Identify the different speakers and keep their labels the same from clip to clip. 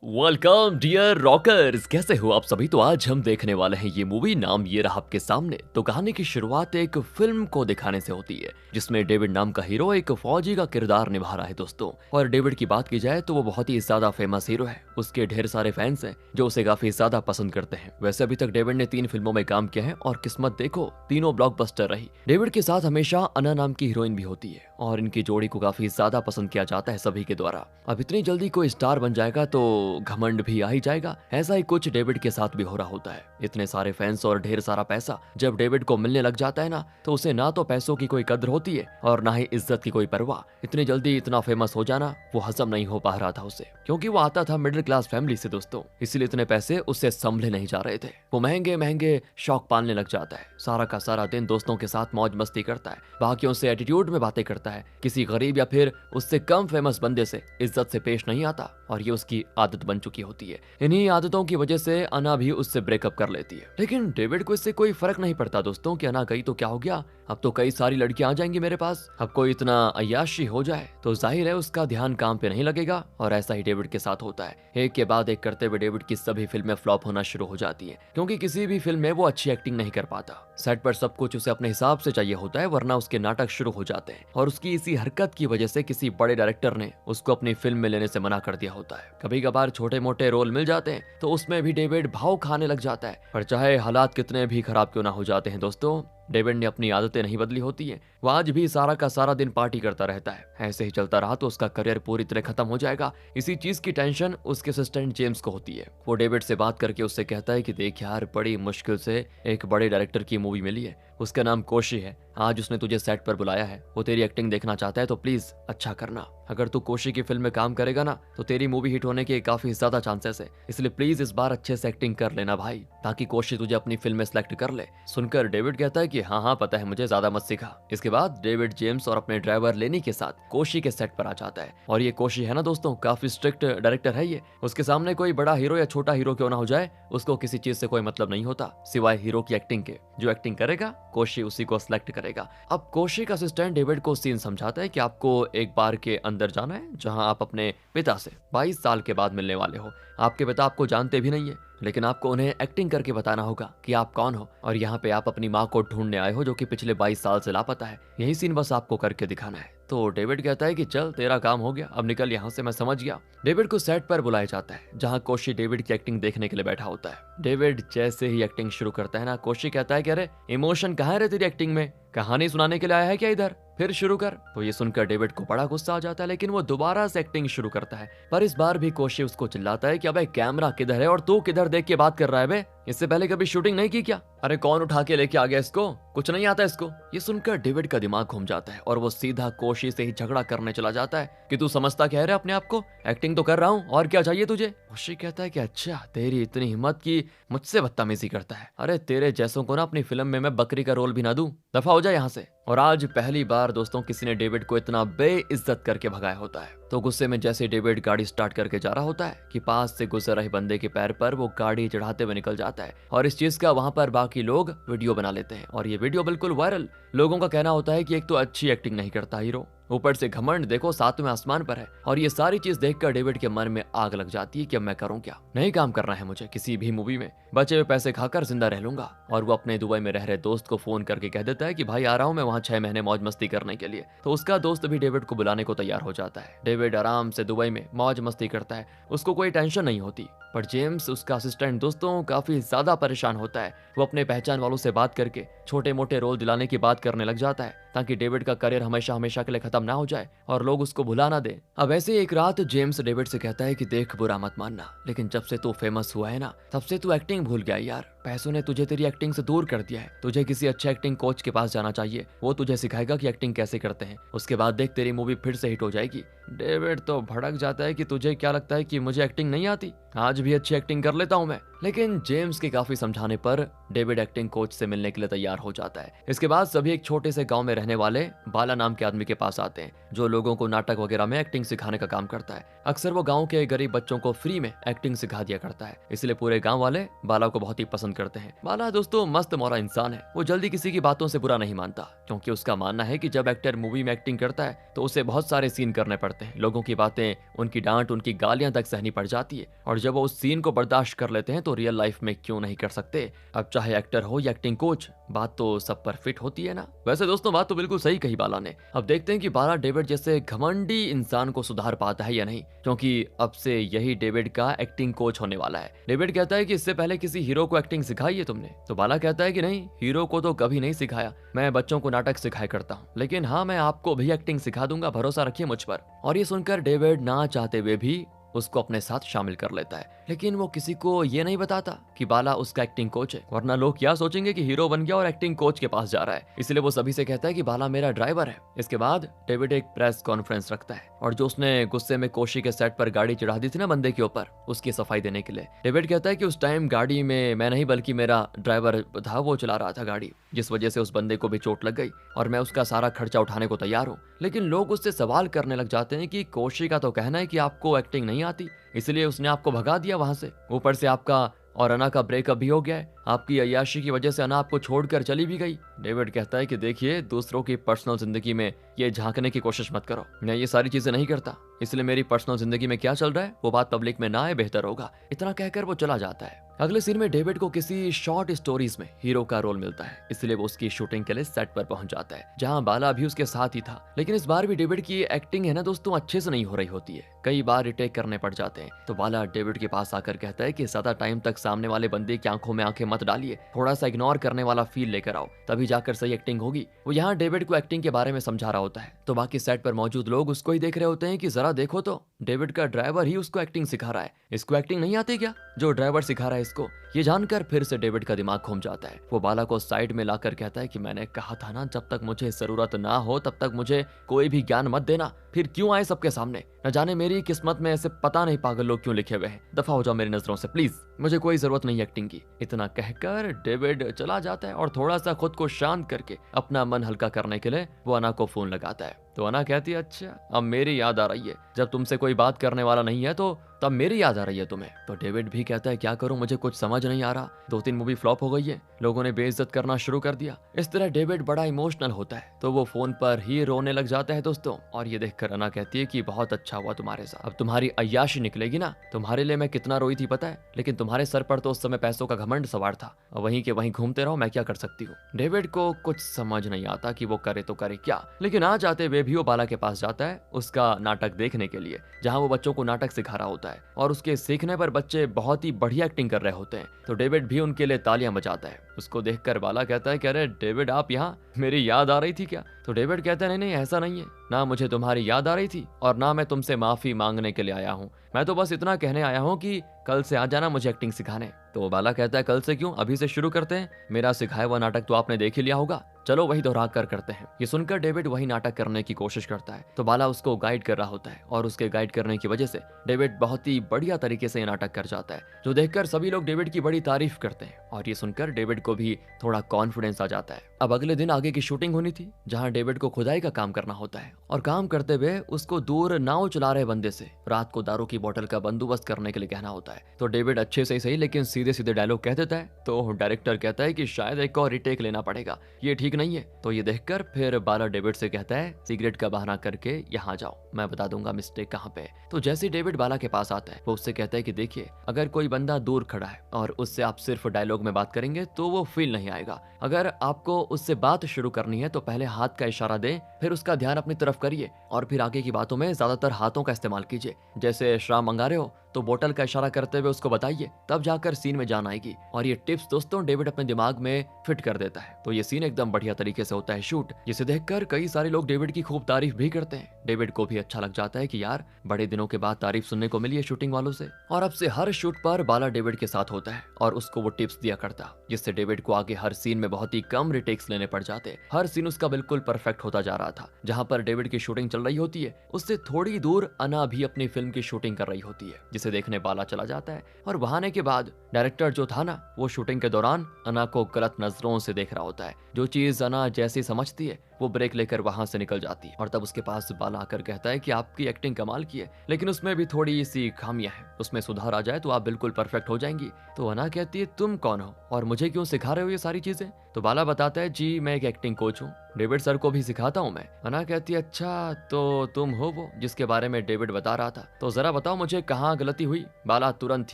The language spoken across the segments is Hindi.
Speaker 1: वेलकम डियर रॉकर्स, कैसे हो आप सभी। तो आज हम देखने वाले हैं ये मूवी, नाम ये रहा आपके सामने। तो कहानी की शुरुआत एक फिल्म को दिखाने से होती है जिसमें डेविड नाम का हीरो एक फौजी का किरदार निभा रहा है दोस्तों। और डेविड की बात की जाए तो वो बहुत ही ज्यादा फेमस हीरो है। उसके ढेर सारे फैंस हैं जो उसे काफी ज्यादा पसंद करते हैं। वैसे अभी तक डेविड ने 3 फिल्मों में काम किया है और किस्मत देखो तीनों ब्लॉकबस्टर रही। डेविड के साथ हमेशा अना नाम की हीरोइन भी होती है और इनकी जोड़ी को काफी ज्यादा पसंद किया जाता है सभी के द्वारा। अब इतनी जल्दी कोई स्टार बन जाएगा तो घमंड भी आ ही जाएगा। ऐसा ही कुछ डेविड के साथ भी हो रहा होता है। इतने सारे फैंस और ढेर सारा पैसा जब डेविड को मिलने लग जाता है ना, तो उसे ना तो पैसों की कोई कद्र होती है और ना ही इज्जत की कोई परवाह। इतनी जल्दी इतना फेमस हो जाना वो हजम नहीं हो पा रहा था उसे, क्योंकि वो आता था मिडिल क्लास फैमिली से दोस्तों। इसलिए इतने पैसे उससे संभले नहीं जा रहे थे। वो महंगे महंगे शौक पालने लग जाता है। सारा का सारा दिन दोस्तों के साथ मौज मस्ती करता है, बाकियों से एटीट्यूड में बातें करता है, किसी गरीब या फिर उससे कम फेमस बंदे से इज्जत से पेश नहीं आता और ये उसकी आदत बन चुकी होती है। इन्हीं आदतों की वजह से अना भी उससे ब्रेकअप कर लेती है। लेकिन डेविड को इससे कोई फर्क नहीं पड़ता दोस्तों कि अना गई तो क्या हो गया, अब तो कई सारी लड़कियां आ जाएंगी मेरे पास। अब कोई इतना अय्याशी हो जाए तो जाहिर है उसका ध्यान काम पे नहीं लगेगा। और ऐसा ही डेविड के साथ होता है। एक के बाद एक करते हुए डेविड की सभी फिल्में फ्लॉप होना शुरू हो जाती है, क्योंकि किसी भी फिल्म में वो अच्छी एक्टिंग नहीं कर पाता। सेट पर सब कुछ उसे अपने हिसाब से चाहिए होता है, वरना उसके नाटक शुरू हो जाते हैं। और उसकी इसी हरकत की वजह से किसी बड़े डायरेक्टर ने उसको अपनी फिल्म में लेने से मना कर दिया होता है। कभी कभार छोटे मोटे रोल मिल जाते हैं तो उसमें भी डेविड भाव खाने लग जाता है। पर चाहे हालात कितने भी खराब क्यों ना हो जाते हैं दोस्तों, डेविड ने अपनी आदतें नहीं बदली होती है। वो आज भी सारा का सारा दिन पार्टी करता रहता है। ऐसे ही चलता रहा तो उसका करियर पूरी तरह खत्म हो जाएगा। इसी चीज की टेंशन उसके असिस्टेंट जेम्स को होती है। वो डेविड से बात करके उससे कहता है कि देख यार, बड़ी मुश्किल से एक बड़े डायरेक्टर की मूवी मिली है, उसका नाम कोशी है। आज उसने तुझे सेट पर बुलाया है, वो तेरी एक्टिंग देखना चाहता है, तो प्लीज अच्छा करना। अगर तू कोशी की फिल्म में काम करेगा ना तो तेरी मूवी हिट होने के काफी ज्यादा चांसेस है। इसलिए प्लीज इस बार अच्छे से एक्टिंग कर लेना भाई, ताकि कोशी तुझे अपनी फिल्म में सिलेक्ट कर ले। सुनकर डेविड कहता है कि हाँ हाँ पता है मुझे, ज्यादा मत सिखा। इसके बाद डेविड जेम्स और अपने ड्राइवर लेनी के साथ कोशी के सेट पर आ जाता है। और ये कोशी है ना दोस्तों, काफी स्ट्रिक्ट डायरेक्टर है ये। उसके सामने कोई बड़ा हीरो या छोटा हीरो क्यों ना हो जाए, उसको किसी चीज से कोई मतलब नहीं होता सिवाय हीरो की एक्टिंग के। जो एक्टिंग करेगा कोशी उसी को सिलेक्ट करेगा। अब कोशी का असिस्टेंट डेविड को सीन समझाता है कि आपको एक बार के अंदर जाना है जहां आप अपने पिता से 22 साल के बाद मिलने वाले हो। आपके पिता आपको जानते भी नहीं है, लेकिन आपको उन्हें एक्टिंग करके बताना होगा कि आप कौन हो। और यहाँ पे आप अपनी माँ को ढूंढने आए हो जो कि पिछले 22 साल से लापता है। यही सीन बस आपको करके दिखाना है। तो डेविड कहता है कि चल तेरा काम हो गया, अब निकल यहाँ से, मैं समझ गया। डेविड को सेट पर बुलाया जाता है जहाँ कोशी डेविड की एक्टिंग देखने के लिए बैठा होता है। डेविड जैसे ही एक्टिंग शुरू करता है ना, कोशी कहता है कि अरे इमोशन कहाँ है रे तेरी एक्टिंग में, कहानी सुनाने के लिए आया है क्या इधर, फिर शुरू कर। तो ये सुनकर डेविड को बड़ा गुस्सा आ जाता है, लेकिन वो दोबारा से एक्टिंग शुरू करता है। पर इस बार भी कोशी उसको चिल्लाता है कि अबे कैमरा किधर है और तू किधर देख के बात कर रहा है बे, इससे पहले कभी शूटिंग नहीं की क्या, अरे कौन उठा के लेके आ गया इसको, कुछ नहीं आता इसको। ये सुनकर डेविड का दिमाग घूम जाता है और वो सीधा कोशी से ही झगड़ा करने चला जाता है कि तू समझता क्या है अपने आप को, एक्टिंग तो कर रहा हूँ और क्या चाहिए तुझे। कोशी कहता है कि अच्छा तेरी इतनी हिम्मत की मुझसे बदतमीजी करता है, अरे तेरे जैसों को ना अपनी फिल्म में मैं बकरी का रोल भी ना दूं, दफा हो जाए यहाँ से। और आज पहली बार दोस्तों किसी ने डेविड को इतना बेइज्जत करके भगाया होता है। तो गुस्से में जैसे डेविड गाड़ी स्टार्ट करके जा रहा होता है कि पास से गुजर रहे बंदे के पैर पर वो गाड़ी चढ़ाते हुए निकल जाता है। और इस चीज का वहां पर बाकी लोग वीडियो बना लेते हैं और ये वीडियो बिल्कुल वायरल। लोगों का कहना होता है कि एक तो अच्छी एक्टिंग नहीं करता हीरो, ऊपर से घमंड देखो सातवें आसमान पर है। और ये सारी चीज देखकर डेविड के मन में आग लग जाती है कि अब मैं करूं क्या, नहीं काम करना है मुझे किसी भी मूवी में, बचे हुए पैसे खाकर जिंदा रह लूंगा। और वो अपने दुबई में रह रहे दोस्त को फोन करके कह देता है कि भाई आ रहा हूं मैं वहां 6 महीने मौज मस्ती करने के लिए। तो उसका दोस्त भी डेविड को बुलाने को तैयार हो जाता है। डेविड आराम से दुबई में मौज मस्ती करता है, उसको कोई टेंशन नहीं होती। पर जेम्स उसका असिस्टेंट दोस्तों काफी ज्यादा परेशान होता है। वो अपने पहचान वालों से बात करके छोटे मोटे रोल दिलाने की बात करने लग जाता है, ताकि डेविड का करियर हमेशा हमेशा के लिए खत्म ना हो जाए और लोग उसको भुला ना दे। अब ऐसे एक रात जेम्स डेविड से कहता है कि देख बुरा मत मानना, लेकिन जब से तू फेमस हुआ है ना तब से तू एक्टिंग भूल गया यार। पैसों ने तुझे तेरी एक्टिंग से दूर कर दिया है। तुझे किसी अच्छे एक्टिंग कोच के पास जाना चाहिए, वो तुझे सिखाएगा कि एक्टिंग कैसे करते हैं। उसके बाद देख तेरी मूवी फिर से हिट हो जाएगी। डेविड तो भड़क जाता है कि तुझे क्या लगता है कि मुझे एक्टिंग नहीं आती, आज भी अच्छी एक्टिंग कर लेता हूं मैं। लेकिन जेम्स के काफी समझाने पर डेविड एक्टिंग कोच से मिलने के लिए तैयार हो जाता है। इसके बाद सभी एक छोटे से गांव में रहने वाले बाला नाम के आदमी के पास आते हैं, जो लोगों को नाटक वगैरह में एक्टिंग सिखाने का काम करता है। अक्सर वो गांव के गरीब बच्चों को फ्री में एक्टिंग सिखा दिया करता है, इसलिए पूरे गांव वाले बाला को बहुत ही पसंद करते हैं। बाला दोस्तों मस्त मौला इंसान है, वो जल्दी किसी की बातों से बुरा नहीं मानता, क्योंकि उसका मानना है कि जब एक्टर मूवी में एक्टिंग करता है तो उसे बहुत सारे सीन करने पड़ते जाते हैं, लोगों की बातें, उनकी डांट, उनकी गालियां तक सहनी पड़ जाती है। और जब वो उस सीन को बर्दाश्त कर लेते हैं तो रियल लाइफ में क्यों नहीं कर सकते। अब चाहे एक्टर हो या एक्टिंग कोच, बात तो सब पर फिट होती है ना। वैसे दोस्तों बात तो बिल्कुल सही कही बाला ने। अब देखते हैं कि बाला डेविड जैसे घमंडी इंसान को सुधार पाता है या नहीं, क्योंकि अब से यही डेविड का एक्टिंग कोच होने वाला है। डेविड कहता है कि इससे पहले किसी हीरो को एक्टिंग सिखाई है तुमने? तो बाला कहता है कि नहीं, हीरो को तो कभी नहीं सिखाया, मैं बच्चों को नाटक सिखाया करता हूँ, लेकिन हाँ मैं आपको भी एक्टिंग सिखा दूंगा, भरोसा रखिए मुझ पर। और ये सुनकर डेविड ना चाहते हुए भी उसको अपने साथ शामिल कर लेता है, लेकिन वो किसी को ये नहीं बताता कि बाला उसका एक्टिंग कोच है, वरना लोग क्या सोचेंगे कि हीरो बन गया और एक्टिंग कोच के पास जा रहा है। इसलिए वो सभी से कहता है कि बाला मेरा ड्राइवर है। इसके बाद डेविड एक प्रेस कॉन्फ्रेंस रखता है और जो उसने गुस्से में कोशी के सेट पर गाड़ी चढ़ा दी थी ना बंदे के ऊपर, उसकी सफाई देने के लिए डेविड कहता है कि उस टाइम गाड़ी में मैं नहीं बल्कि मेरा ड्राइवर था, वो चला रहा था गाड़ी, जिस वजह से उस बंदे को भी चोट लग गई और मैं उसका सारा खर्चा उठाने को तैयार हूँ। लेकिन लोग उससे सवाल करने लग जाते हैं कि कोशी का तो कहना है कि आपको एक्टिंग नहीं आती, इसलिए उसने आपको भगा दिया वहां से, ऊपर से आपका और अना का ब्रेकअप भी हो गया है, आपकी अय्याशी की वजह से अना आपको छोड़कर चली भी गई। डेविड कहता है कि देखिए, दूसरों की पर्सनल जिंदगी में ये झांकने की कोशिश मत करो, मैं ये सारी चीजें नहीं करता, इसलिए मेरी पर्सनल जिंदगी में क्या चल रहा है वो बात पब्लिक में ना आए, बेहतर होगा। इतना कहकर वो चला जाता है। अगले सीन में डेविड को किसी शॉर्ट स्टोरीज में हीरो का रोल मिलता है, इसलिए वो उसकी शूटिंग के लिए सेट पर पहुंच जाता है, जहां बाला भी उसके साथ ही था। लेकिन इस बार भी डेविड की एक्टिंग है ना दोस्तों, अच्छे से नहीं हो रही होती है, कई बार रिटेक करने पड़ जाते हैं। तो बाला डेविड के पास आकर कहता है कि ज्यादा टाइम तक सामने वाले बंदे की आंखों में आंखें मत डालिए, थोड़ा सा इग्नोर करने वाला फील लेकर आओ, तभी जाकर सही एक्टिंग होगी। वो यहाँ डेविड को एक्टिंग के बारे में समझा रहा होता है, तो बाकी सेट पर मौजूद लोग उसको ही देख रहे होते हैं कि जरा देखो तो, डेविड का ड्राइवर ही उसको एक्टिंग सिखा रहा है, इसको एक्टिंग नहीं आती क्या जो ड्राइवर सिखा रहा है इसको। ये जानकर फिर से डेविड का दिमाग घूम जाता है। वो बाला को साइड में लाकर कहता है कि मैंने कहा था ना, जब तक मुझे जरूरत ना हो तब तक मुझे कोई भी ज्ञान मत देना, फिर क्यों आए सबके सामने, न जाने मेरी किस्मत में ऐसे पता नहीं पागल लोग क्यों लिखे हुए हैं, दफा हो जाओ मेरी नजरों से प्लीज, मुझे कोई जरूरत नहीं एक्टिंग की। इतना कहकर डेविड चला जाता है और थोड़ा सा खुद को शांत करके अपना मन हल्का करने के लिए वो अना को फोन लगाता है। तो अना कहती है, अच्छा अब मेरी याद आ रही है, जब तुमसे कोई बात करने वाला नहीं है तो तब मेरी याद आ रही है तुम्हें। तो डेविड भी कहता है, क्या करूं, मुझे कुछ समझ नहीं आ रहा, 2-3 मूवी फ्लॉप हो गई है, लोगों ने बेइज्जत करना शुरू कर दिया। इस तरह डेविड बड़ा इमोशनल होता है, तो वो फोन पर ही रोने लग जाता है दोस्तों। और ये देखकर अना कहती है कि बहुत अच्छा हुआ तुम्हारे साथ, अब तुम्हारी अय्याशी निकलेगी ना, तुम्हारे लिए मैं कितना रोई थी पता है, लेकिन तुम्हारे सर पर तो उस समय पैसों का घमंड सवार था, वहीं के वहीं घूमते रहो, मैं क्या कर सकती हूँ। डेविड को कुछ समझ नहीं आता कि वो करे तो करे क्या, लेकिन आ जाते वे भी वो बाला के पास जाता है उसका नाटक देखने के लिए, जहाँ वो बच्चों को नाटक सिखा रहा होता है और उसके सीखने पर बच्चे बहुत ही बढ़िया एक्टिंग कर रहे होते हैं। तो डेविड भी उनके लिए तालियां बजाता है। उसको देखकर बाला कहता है कि अरे डेविड, आप यहाँ, मेरी याद आ रही थी क्या? तो डेविड कहता है, नहीं नहीं ऐसा नहीं है, ना मुझे तुम्हारी याद आ रही थी और ना मैं तुमसे माफी मांगने के लिए आया हूँ, मैं तो बस इतना कहने आया हूँ कि कल से आ जाना मुझे एक्टिंग सिखाने। तो बाला कहता है, कल से क्यों, अभी से शुरू करते हैं, मेरा सिखाया हुआ नाटक तो आपने देख ही लिया होगा, चलो वही दोहरा कर करते हैं। ये सुनकर डेविड वही नाटक करने की कोशिश करता है। तो बाला उसको गाइड कर रहा होता है और उसके गाइड करने की वजह से डेविड बहुत ही बढ़िया तरीके से ये नाटक कर जाता है, जो देखकर सभी लोग डेविड की बड़ी तारीफ करते हैं। और ये सुनकर डेविड को भी थोड़ा कॉन्फिडेंस आ जाता है। अब अगले दिन आगे की शूटिंग होनी थी, जहाँ डेविड को खुदाई का काम करना होता है और काम करते हुए उसको दूर नाव चला रहे बंदे से रात को दारू की बोतल का बंदोबस्त करने के लिए कहना होता है। तो डेविड अच्छे से ही सही लेकिन सीधे सीधे डायलॉग कह देता है। तो डायरेक्टर कहता है कि शायद एक और रिटेक लेना पड़ेगा, ये ठीक नहीं है। तो ये देखकर फिर बाला डेविड से कहता है, सिगरेट का बहाना करके यहाँ जाओ, मैं बता दूंगा मिस्टेक कहाँ पे। तो जैसे डेविड बाला के पास आता है, वो उससे कहता है कि देखिए, अगर कोई बंदा दूर खड़ा है और उससे आप सिर्फ डायलॉग में बात करेंगे तो वो फील नहीं आएगा। अगर आपको उससे बात शुरू करनी है तो पहले हाथ का इशारा दें, फिर उसका ध्यान अपनी तरफ करिए और फिर आगे की बातों में ज्यादातर हाथों का इस्तेमाल कीजिए। जैसे शराब मंगा रहे हो तो बोतल का इशारा करते हुए उसको बताइए, तब जाकर सीन में जान आएगी। और ये टिप्स दोस्तों डेविड अपने दिमाग में फिट कर देता है, तो ये सीन एकदम बढ़िया तरीके से होता है शूट, जिसे देखकर कई सारे लोग डेविड की खूब तारीफ भी करते हैं। डेविड को भी अच्छा लग जाता है कि यार बड़े दिनों के बाद तारीफ सुनने को मिली है शूटिंग वालों से। और अब से हर शूट पर बाला डेविड के साथ होता है और उसको वो टिप्स दिया करता, जिससे डेविड को आगे हर सीन में बहुत ही कम रिटेक्स लेने पड़ जाते। हर सीन उसका बिल्कुल परफेक्ट होता जा रहा था। जहाँ पर डेविड की शूटिंग चल रही होती है, उससे थोड़ी दूर अना भी अपनी फिल्म की शूटिंग कर रही होती है, जिसे देखने बाला चला जाता है। और वहां आने के बाद डायरेक्टर जो था ना, वो शूटिंग के दौरान अना को गलत नजरों से देख रहा होता है। जो चीज अना जैसी समझती है वो ब्रेक लेकर वहां से निकल जाती है। और तब उसके पास बाला आकर कहता है कि आपकी एक्टिंग कमाल की है, लेकिन उसमें भी थोड़ी सी खामियां हैं, उसमें सुधार आ जाए तो आप बिल्कुल परफेक्ट हो जाएंगी। तो अना कहती है, तुम कौन हो और मुझे क्यों सिखा रहे हो ये सारी चीजें? तो बाला बताता है, जी मैं एक एक्टिंग कोच हूँ, डेविड सर को भी सिखाता हूँ मैं। अना कहती है अच्छा तो तुम हो वो जिसके बारे में डेविड बता रहा था, तो जरा बताओ मुझे कहाँ गलती हुई। बाला तुरंत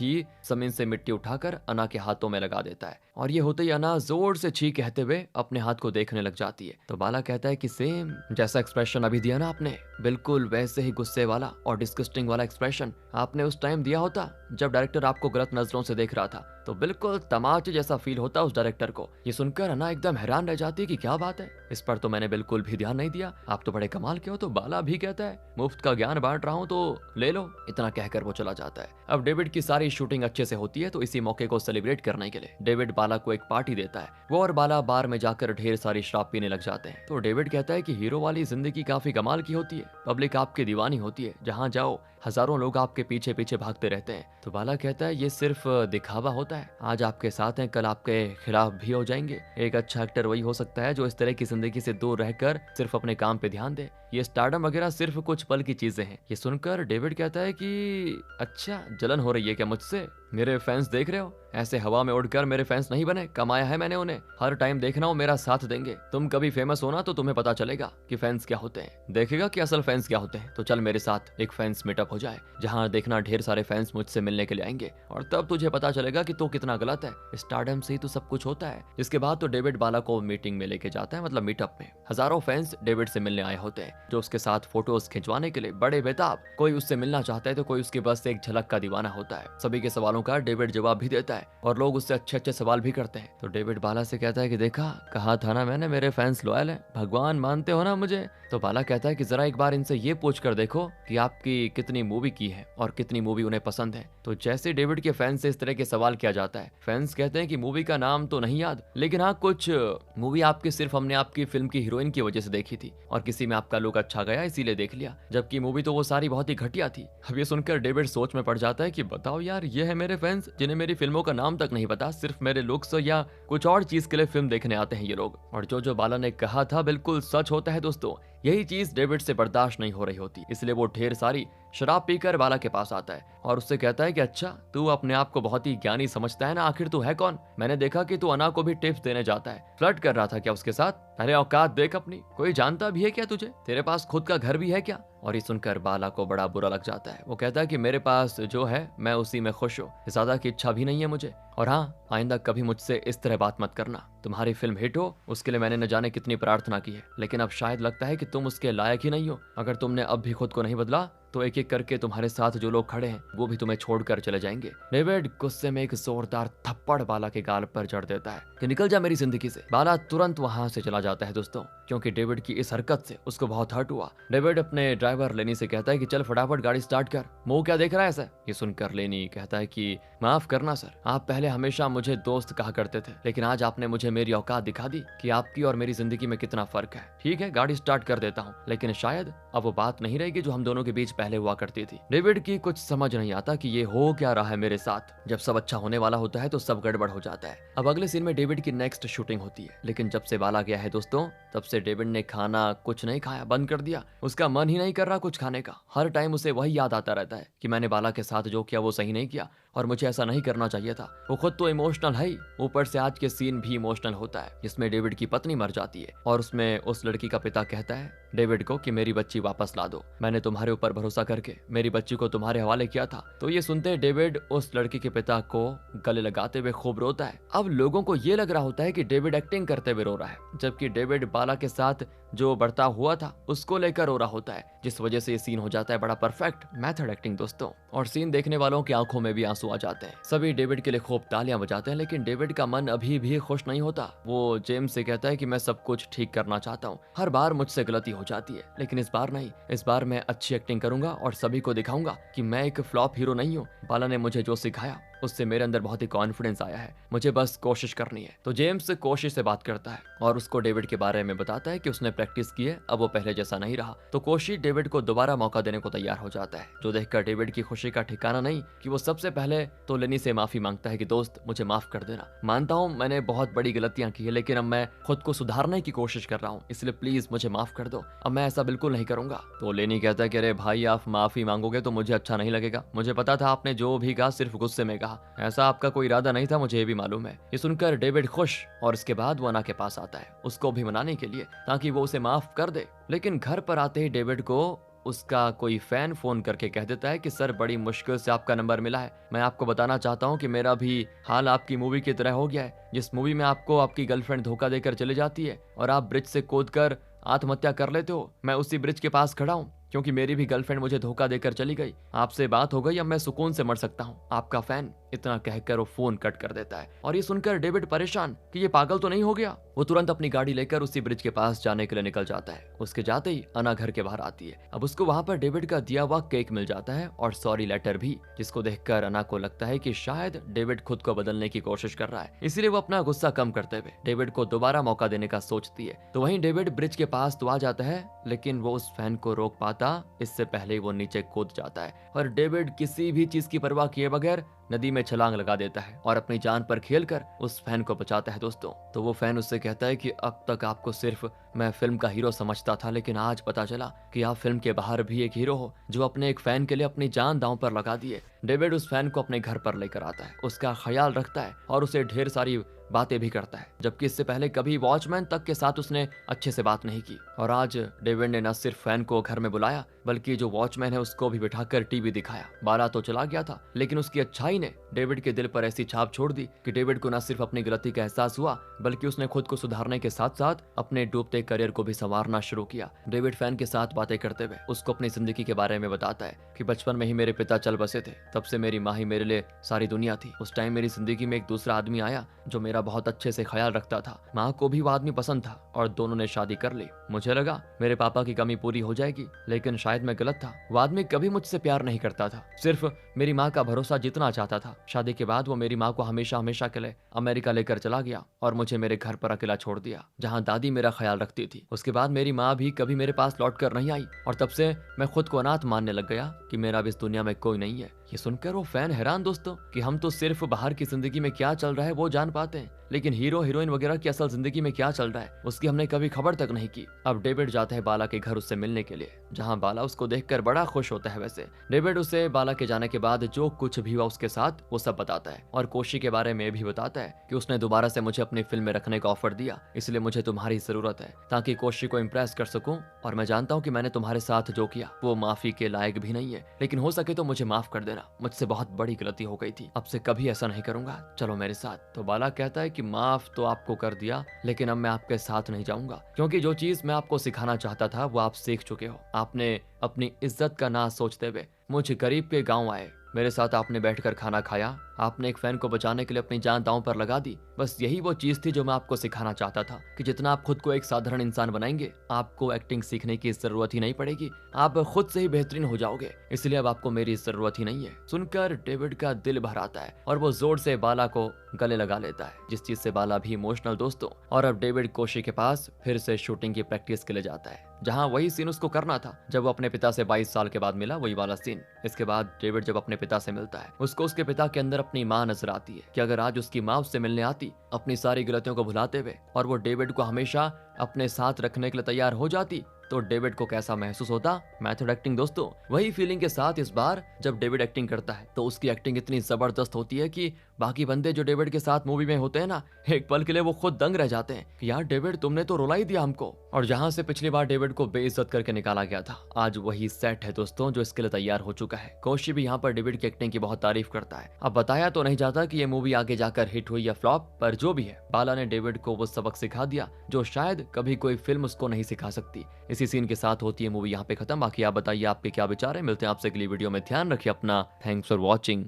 Speaker 1: ही जमीन से मिट्टी उठाकर अना के हाथों में लगा देता है और ये होते ही अना जोर से छी कहते हुए अपने हाथ को देखने लग जाती है। तो बाला कहता है कि सेम जैसा एक्सप्रेशन अभी दिया ना आपने, बिल्कुल वैसे ही गुस्से वाला और डिस्गस्टिंग वाला एक्सप्रेशन आपने उस टाइम दिया होता जब डायरेक्टर आपको गलत नजरों से देख रहा था, तो बिल्कुल तमाचे जैसा फील होता उस डायरेक्टर को। ये सुनकर अना एकदम हैरान रह जाती है कि क्या बात है, इस पर तो मैंने बिल्कुल भी ध्यान नहीं दिया, आप तो बड़े कमाल के हो। तो बाला भी कहता है मुफ्त का ज्ञान बांट रहा हूँ तो ले लो, इतना कहकर वो चला जाता है। अब डेविड की सारी शूटिंग अच्छे से होती है, तो इसी मौके को सेलिब्रेट करने के लिए डेविड बाला को एक पार्टी देता है। वो और बाला बार में जाकर ढेर सारी शराब पीने लग जाते हैं। तो डेविड कहता है कि हीरो वाली जिंदगी काफी कमाल की होती है, पब्लिक आपकी दीवानी होती है, जहाँ जाओ हजारों लोग आपके पीछे पीछे भागते रहते हैं। तो बाला कहता है ये सिर्फ दिखावा होता है, आज आपके साथ हैं कल आपके खिलाफ भी हो जाएंगे। एक अच्छा एक्टर वही हो सकता है जो इस तरह की जिंदगी से दूर रहकर सिर्फ अपने काम पे ध्यान दे, ये स्टारडम वगैरह सिर्फ कुछ पल की चीजें हैं। ये सुनकर डेविड कहता है कि अच्छा जलन हो रही है क्या मुझसे, मेरे फैंस देख रहे हो, ऐसे हवा में उड़कर मेरे फैंस नहीं बने, कमाया है मैंने उन्हें, हर टाइम देखना हो मेरा साथ देंगे, तुम कभी फेमस होना तो तुम्हें पता चलेगा कि फैंस क्या होते हैं, देखेगा कि असल फैंस क्या होते हैं। तो चल मेरे साथ एक फैंस मीटअप हो जाए, जहाँ देखना ढेर सारे फैंस मुझसे मिलने के लिए आएंगे और तब तुझे पता चलेगा कि तू कितना गलत है, स्टारडम से ही तो सब कुछ होता है। इसके बाद तो डेविड बाला को मीटिंग में लेके जाता है, मतलब मीटअप में। हजारों फैंस डेविड से मिलने आए होते हैं, जो उसके साथ फोटोज खिंचवाने के लिए बड़े बेताब, कोई उससे मिलना चाहता है तो कोई उसके बस एक झलक का दीवाना होता है। सभी के सवालों का डेविड जवाब भी देता है और लोग उससे अच्छे अच्छे सवाल भी करते हैं। तो डेविड बाला से कहता है कि देखा कहा था ना मैंने, मेरे फैंस लॉयल हैं, भगवान मानते हो ना मुझे। तो बाला कहता है कि जरा एक बार इनसे ये पूछ कर देखो कि आपकी कितनी मूवी की है और कितनी मूवी उन्हें पसंद है। तो जैसे डेविड के फैंस से इस तरह के सवाल किया जाता है, फैंस कहते हैं कि मूवी का नाम तो नहीं याद, लेकिन हाँ कुछ मूवी आपकी सिर्फ हमने आपकी फिल्म की हीरोइन की वजह से देखी थी और किसी में आपका लुक अच्छा गया इसीलिए देख लिया, जबकि मूवी तो वो सारी बहुत ही घटिया थी। अब ये सुनकर डेविड सोच में पड़ जाता है कि बताओ यार, ये है मेरे फैंस जिन्हें मेरी फिल्मों का नाम तक नहीं पता, सिर्फ मेरे लुक्स या कुछ और चीज के लिए फिल्म देखने आते हैं ये लोग। और जो बाला ने कहा था बिल्कुल सच होता है दोस्तों, यही चीज डेविड से बर्दाश्त नहीं हो रही होती, इसलिए वो ढेर सारी शराब पीकर बाला के पास आता है और उससे कहता है कि अच्छा तू अपने आप को बहुत ही ज्ञानी समझता है ना, आखिर तू है कौन, मैंने देखा कि तू अना को भी टिप्स देने जाता है, फ्लर्ट कर रहा था क्या उसके साथ, अरे औकात देख अपनी, कोई जानता भी है क्या तुझे, तेरे पास खुद का घर भी है क्या। और ये सुनकर बाला को बड़ा बुरा लग जाता है। वो कहता है कि मेरे पास जो है मैं उसी में खुश हूँ, ज्यादा की इच्छा भी नहीं है मुझे, और हाँ आइंदा कभी मुझसे इस तरह बात मत करना। तुम्हारी फिल्म हिट हो उसके लिए मैंने न जाने कितनी प्रार्थना की है, लेकिन अब शायद लगता है कि तुम उसके लायक ही नहीं हो। अगर तुमने अब भी खुद को नहीं बदला तो एक एक करके तुम्हारे साथ जो लोग खड़े हैं वो भी तुम्हें छोड़कर चले जाएंगे। डेविड गुस्से में एक जोरदार थप्पड़ बाला के गाल पर जड़ देता है कि निकल जा मेरी जिंदगी से। बाला तुरंत वहां से चला जाता है दोस्तों, क्योंकि डेविड की इस हरकत से उसको बहुत हर्ट हुआ। डेविड अपने ड्राइवर लेनी से कहता है कि चल फटाफट गाड़ी स्टार्ट कर, मुंह क्या देख रहा है ऐसा। ये सुनकर लेनी कहता है कि माफ करना सर, आप पहले हमेशा मुझे दोस्त कहा करते थे, लेकिन आज आपने मुझे मेरी औकात दिखा दी कि आपकी और मेरी जिंदगी में कितना फर्क है। ठीक है गाड़ी स्टार्ट कर देता हूँ, लेकिन शायद अब वो बात नहीं रहेगी जो हम दोनों के बीच पहले हुआ करती थी। डेविड की कुछ समझ नहीं आता कि ये हो क्या रहा है मेरे साथ, जब सब अच्छा होने वाला होता है तो सब गड़बड़ हो जाता है। अब अगले सीन में डेविड की नेक्स्ट शूटिंग होती है, लेकिन जब से बाला गया है दोस्तों तब से डेविड ने खाना कुछ नहीं खाया, बंद कर दिया, उसका मन ही नहीं कर रहा कुछ खाने का। हर टाइम उसे वही याद आता रहता है कि मैंने बाला के साथ जो किया वो सही नहीं किया और मुझे ऐसा नहीं करना चाहिए था। वो खुद तो इमोशनल है ही, ऊपर से आज के सीन भी इमोशनल होता है जिसमें डेविड की पत्नी मर जाती है और उसमें उस लड़की का पिता कहता है डेविड को कि मेरी बच्ची वापस ला दो, मैंने तुम्हारे ऊपर भरोसा करके मेरी बच्ची को तुम्हारे हवाले किया था। तो ये सुनते डेविड उस लड़की के पिता को गले लगाते हुए खूब रोता है। अब लोगों को ये लग रहा होता है कि डेविड एक्टिंग करते हुए रो रहा है, जबकि डेविड बाला के साथ जो बर्ताव हुआ था उसको लेकर रो रहा होता है, जिस वजह से ये सीन हो जाता है बड़ा परफेक्ट मेथड एक्टिंग दोस्तों। और सीन देखने वालों की आंखों में भी आंसू आ जाते हैं, सभी डेविड के लिए खूब तालियां बजाते हैं, लेकिन डेविड का मन अभी भी खुश नहीं होता। वो जेम्स से कहता है कि मैं सब कुछ ठीक करना चाहता हूँ, हर बार मुझसे गलती हो जाती है, लेकिन इस बार नहीं, इस बार मैं अच्छी एक्टिंग करूंगा और सभी को दिखाऊंगा कि मैं एक फ्लॉप हीरो नहीं हूँ। बाला ने मुझे जो सिखाया उससे मेरे अंदर बहुत ही कॉन्फिडेंस आया है, मुझे बस कोशिश करनी है। तो जेम्स कोशिश से बात करता है और उसको डेविड के बारे में बताता है कि उसने प्रैक्टिस की है, अब वो पहले जैसा नहीं रहा। तो कोशी डेविड को दोबारा मौका देने को तैयार हो जाता है, जो देखकर डेविड की खुशी का ठिकाना नहीं कि वो सबसे पहले तो लेनी से माफी मांगता है कि दोस्त मुझे माफ कर देना, मानता हूँ मैंने बहुत बड़ी गलतियां की है, लेकिन अब मैं खुद को सुधारने की कोशिश कर रहा हूँ, इसलिए प्लीज मुझे माफ कर दो, अब मैं ऐसा बिल्कुल नहीं करूंगा। तो लेनी कहता है कि अरे भाई आप माफी मांगोगे तो मुझे अच्छा नहीं लगेगा, मुझे पता था आपने जो भी कहा सिर्फ गुस्से में कहा, ऐसा आपका कोई इरादा नहीं था, मुझे ये भी मालूम है। ये सुनकर डेविड खुश और इसके बाद वो अना के पास आता है उसको भी मनाने के लिए ताकि वो उसे माफ कर दे। लेकिन घर पर आते ही डेविड को उसका कोई फैन फोन करके कह देता है कि सर बड़ी मुश्किल से आपका नंबर मिला है, मैं आपको बताना चाहता हूँ कि मेरा भी हाल आपकी मूवी की तरह हो गया है, जिस मूवी में आपको आपकी गर्लफ्रेंड धोखा देकर चली जाती है और आप ब्रिज से कूद कर आत्महत्या कर लेते हो, मैं उसी ब्रिज के पास खड़ा हूँ क्योंकि मेरी भी गर्लफ्रेंड मुझे धोखा देकर चली गई, आपसे बात हो गई, अब मैं सुकून से मर सकता हूँ, आपका फैन। इतना कहकर वो फोन कट कर देता है और ये सुनकर डेविड परेशान कि ये पागल तो नहीं हो गया। वो तुरंत अपनी गाड़ी लेकर उसी ब्रिज के पास जाने के लिए निकल जाता है। उसके जाते ही अना घर के बाहर आती है। अब उसको वहां पर डेविड का दिया हुआ केक मिल जाता है और सॉरी लेटर भी, जिसको देखकर अना को लगता है कि शायद डेविड खुद को बदलने की कोशिश कर रहा है, इसीलिए वो अपना गुस्सा कम करते हुए डेविड को दोबारा मौका देने का सोचती है। तो वहीं डेविड ब्रिज के पास तो आ जाता है, लेकिन वो उस फैन को रोक पाता इससे पहले वो नीचे कूद जाता है और डेविड किसी भी चीज की परवाह किए बगैर नदी में छलांग लगा देता है और अपनी जान पर खेलकर उस फैन को बचाता है दोस्तों। तो वो फैन उससे कहता है कि अब तक आपको सिर्फ मैं फिल्म का हीरो समझता था, लेकिन आज पता चला कि आप फिल्म के बाहर भी एक हीरो हो जो अपने एक फैन के लिए अपनी जान दांव पर लगा दिए। डेविड उस फैन को अपने घर पर लेकर आता है, उसका ख्याल रखता है और उसे ढेर सारी बातें भी करता है, जबकि इससे पहले कभी वॉचमैन तक के साथ उसने अच्छे से बात नहीं की। और आज डेविड ने न सिर्फ फैन को घर में बुलाया बल्कि जो वॉचमैन है उसको भी बिठाकर टीवी दिखाया। बाला तो चला गया था, लेकिन उसकी अच्छाई ने डेविड के दिल पर ऐसी छाप छोड़ दी कि डेविड को न सिर्फ अपनी गलती का एहसास हुआ बल्कि उसने खुद को सुधारने के साथ साथ अपने डूबते करियर को भी संवारना शुरू किया। डेविड फैन के साथ बातें करते हुए उसको अपनी जिंदगी के बारे में बताता है कि बचपन में ही मेरे पिता चल बसे थे, तब से मेरी माँ ही मेरे लिए सारी दुनिया थी। उस टाइम मेरी जिंदगी में एक दूसरा आदमी आया जो मेरा बहुत अच्छे से ख्याल रखता था, माँ को भी वो आदमी पसंद था और दोनों ने शादी कर ली। मुझे लगा मेरे पापा की कमी पूरी हो जाएगी, लेकिन शायद मैं गलत था। वो आदमी कभी मुझसे प्यार नहीं करता था, सिर्फ मेरी माँ का भरोसा जीतना चाहता था। शादी के बाद वो मेरी माँ को हमेशा हमेशा के लिए अमेरिका लेकर चला गया और मुझे मेरे घर पर अकेला छोड़ दिया, जहाँ दादी मेरा ख्याल रखती थी। उसके बाद मेरी माँ भी कभी मेरे पास लौट कर नहीं आई और तब से मैं खुद को अनाथ मानने लग गया कि मेरा अब इस दुनिया में कोई नहीं है। ये सुनकर वो फैन हैरान दोस्तों कि हम तो सिर्फ बाहर की जिंदगी में क्या चल रहा है वो जान पाते हैं, लेकिन हीरो हीरोइन वगैरह की असल जिंदगी में क्या चल रहा है उसकी हमने कभी खबर तक नहीं की। अब डेविड जाता है बाला के घर उससे मिलने के लिए, जहां बाला उसको देखकर बड़ा खुश होता है। वैसे डेविड उसे बाला के जाने के बाद जो कुछ भी हुआ उसके साथ वो सब बताता है और कोशी के बारे में भी बताता है कि उसने दोबारा से मुझे अपनी फिल्म में रखने का ऑफर दिया, इसलिए मुझे तुम्हारी जरूरत है ताकि कोशी को इम्प्रेस कर सकूं, और मैं जानता हूं कि मैंने तुम्हारे साथ जो किया वो माफी के लायक भी नहीं है, लेकिन हो सके तो मुझे माफ कर देना, मुझसे बहुत बड़ी गलती हो गई थी, अब से कभी ऐसा नहीं करूंगा, चलो मेरे साथ। तो बाला कहता है कि माफ तो आपको कर दिया, लेकिन अब मैं आपके साथ नहीं जाऊंगा, क्योंकि जो चीज मैं आपको सिखाना चाहता था वो आप सीख चुके हो। आपने अपनी इज्जत का ना सोचते हुए मुझे गरीब के गांव आए, मेरे साथ आपने बैठकर खाना खाया, आपने एक फैन को बचाने के लिए अपनी जान दांव पर लगा दी। बस यही वो चीज थी जो मैं आपको सिखाना चाहता था कि जितना आप खुद को एक साधारण इंसान बनाएंगे, आपको एक्टिंग सीखने की जरूरत ही नहीं पड़ेगी, आप खुद से ही बेहतरीन हो जाओगे, इसलिए अब आपको मेरी जरूरत ही नहीं है। सुनकर डेविड का दिल भर आता है और वो जोर से बाला को गले लगा लेता है, जिस चीज से बाला भी इमोशनल दोस्तों। और अब डेविड कोशी के पास फिर से शूटिंग की प्रैक्टिस के लिए जाता है, जहां वही सीन उसको करना था जब वो अपने पिता से 22 साल के बाद मिला, वही वाला सीन। इसके बाद डेविड जब अपने पिता से मिलता है, उसको उसके पिता के अंदर अपनी माँ नजर आती है कि अगर आज उसकी माँ उससे मिलने आती अपनी सारी गलतियों को भुलाते हुए और वो डेविड को हमेशा अपने साथ रखने के लिए तैयार हो जाती, तो डेविड को कैसा महसूस होता। मेथड एक्टिंग दोस्तों, वही फीलिंग के साथ इस बार जब डेविड एक्टिंग करता है तो उसकी एक्टिंग इतनी जबरदस्त होती है कि बाकी बंदे जो डेविड के साथ मूवी में होते हैं ना, एक पल के लिए वो खुद दंग रह जाते हैं कि यार डेविड तुमने तो रुला ही दिया हमको। और जहां से पिछली बार डेविड को बेइज्जत करके निकाला गया था, आज वही सेट है दोस्तों जो इसके लिए तैयार हो चुका है। कोशी भी यहाँ पर डेविड की एक्टिंग की बहुत तारीफ करता है। अब बताया तो नहीं जाता कि ये मूवी आगे जाकर हिट हुई या फ्लॉप, पर जो भी है बाला ने डेविड को वो सबक सिखा दिया जो शायद कभी कोई फिल्म उसको नहीं सिखा सकती। इसी सीन के साथ होती है मूवी यहाँ पे खत्म। बाकी आप बताइए आपके क्या विचार है। मिलते हैं आपसे अगली वीडियो में, ध्यान रखिए अपना। Thanks for watching.